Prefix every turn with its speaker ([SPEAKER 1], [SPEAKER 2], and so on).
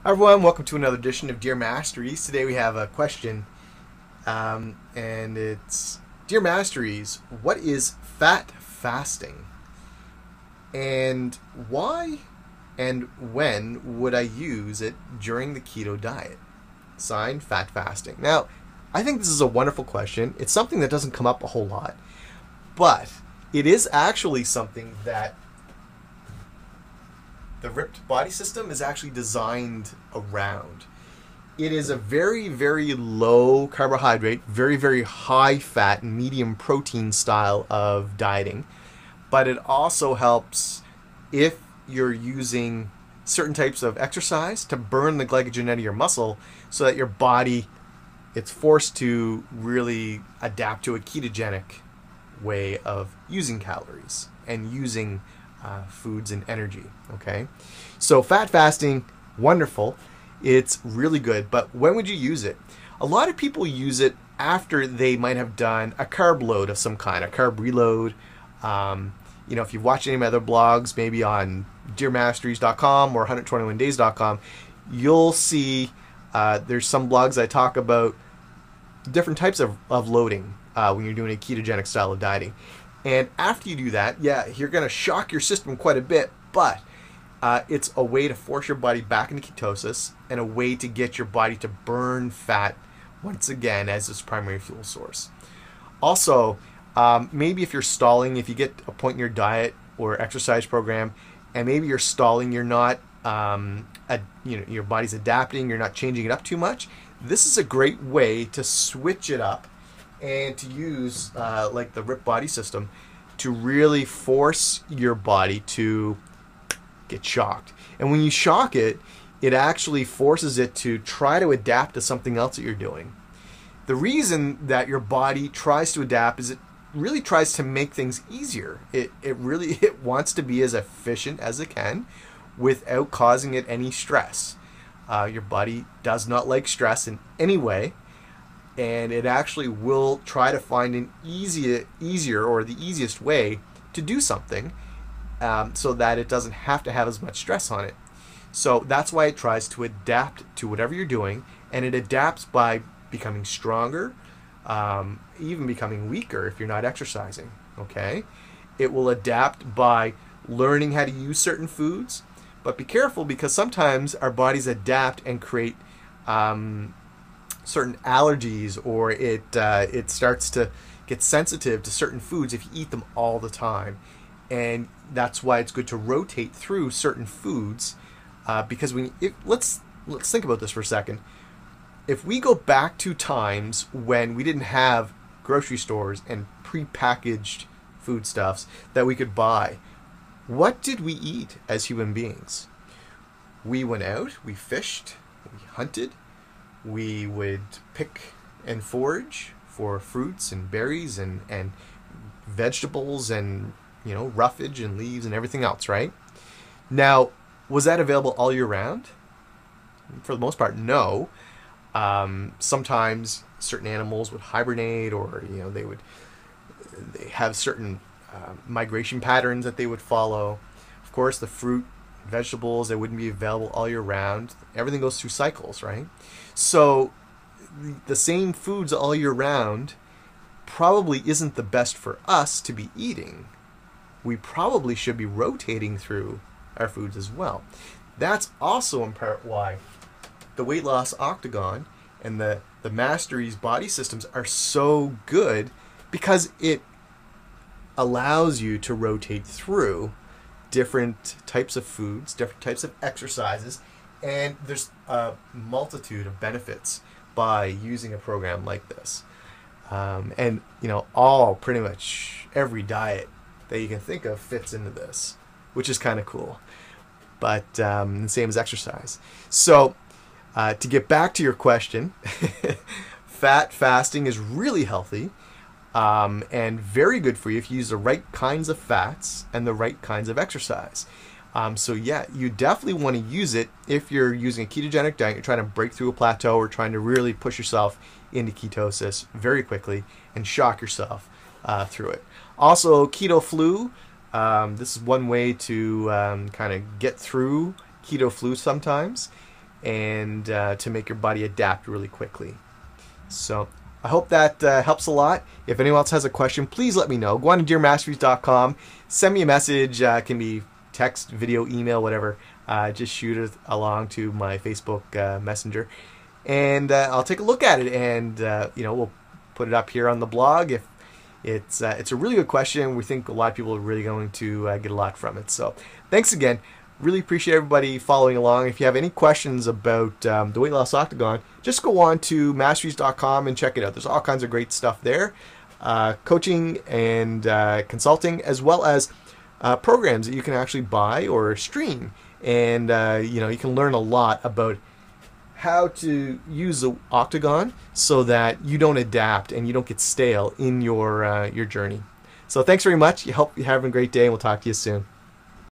[SPEAKER 1] Hi everyone, welcome to another edition of Dear Masteries. Today we have a question, and it's Dear Masteries, what is fat fasting? And why and when would I use it during the keto diet? Signed, fat fasting. Now, I think this is a wonderful question. It's something that doesn't come up a whole lot, but it is actually something that the ripped body system is actually designed around. It is a very, very low carbohydrate, very, very high fat, medium protein style of dieting. But it also helps if you're using certain types of exercise to burn the glycogen out of your muscle so that your body it's forced to really adapt to a ketogenic way of using calories and using foods and energy. Okay, so fat fasting, wonderful. It's really good, but when would you use it? A lot of people use it after they might have done a carb load of some kind, a carb reload. If you've watched any of my other blogs, maybe on dearmasteries.com or 121days.com, you'll see there's some blogs I talk about different types of loading when you're doing a ketogenic style of dieting. And after you do that, yeah, you're going to shock your system quite a bit, but it's a way to force your body back into ketosis and a way to get your body to burn fat once again as its primary fuel source. Also, maybe if you're stalling, if you get a point in your diet or exercise program, and maybe you're stalling, you're not, your body's adapting, you're not changing it up too much. This is a great way to switch it up and to use like the RIP body system to really force your body to get shocked. And when you shock it, it actually forces it to try to adapt to something else that you're doing. The reason that your body tries to adapt is it really tries to make things easier. It wants to be as efficient as it can without causing it any stress. Your body does not like stress in any way, and it actually will try to find an easier or the easiest way to do something so that it doesn't have to have as much stress on it. So that's why it tries to adapt to whatever you're doing, and it adapts by becoming stronger, even becoming weaker if you're not exercising. Okay, it will adapt by learning how to use certain foods, but be careful because sometimes our bodies adapt and create certain allergies, or it starts to get sensitive to certain foods if you eat them all the time. And that's why it's good to rotate through certain foods because let's think about this for a second. If we go back to times when we didn't have grocery stores and prepackaged foodstuffs that we could buy, what did we eat as human beings? We went out, we fished, we hunted, we would pick and forage for fruits and berries and vegetables and roughage and leaves and everything else, right? Now, was that available all year round? For the most part, no. Sometimes certain animals would hibernate, or they have certain migration patterns that they would follow. Of course, the fruit, vegetables, they wouldn't be available all year round. Everything goes through cycles, right? So the same foods all year round probably isn't the best for us to be eating. We probably should be rotating through our foods as well. That's also in part why the weight loss octagon and the Masteries body systems are so good, because it allows you to rotate through different types of foods, different types of exercises, and there's a multitude of benefits by using a program like this. And all pretty much every diet that you can think of fits into this, which is kind of cool. But the same as exercise. So to get back to your question, fat fasting is really healthy and very good for you if you use the right kinds of fats and the right kinds of exercise. So yeah, you definitely want to use it if you're using a ketogenic diet, you're trying to break through a plateau or trying to really push yourself into ketosis very quickly and shock yourself through it. Also, keto flu, this is one way to kind of get through keto flu sometimes. and to make your body adapt really quickly. So I hope that helps a lot. If anyone else has a question, please let me know. Go on to dearmasteries.com. Send me a message. It can be text, video, email, whatever. Just shoot it along to my Facebook Messenger, and I'll take a look at it, and we'll put it up here on the blog. If it's a really good question, we think a lot of people are really going to get a lot from it. So thanks again. Really appreciate everybody following along. If you have any questions about the Weight Loss Octagon, just go on to masteries.com and check it out. There's all kinds of great stuff there. Coaching and consulting, as well as programs that you can actually buy or stream. And you can learn a lot about how to use the Octagon so that you don't adapt and you don't get stale in your journey. So thanks very much. You hope you're having a great day, and we'll talk to you soon.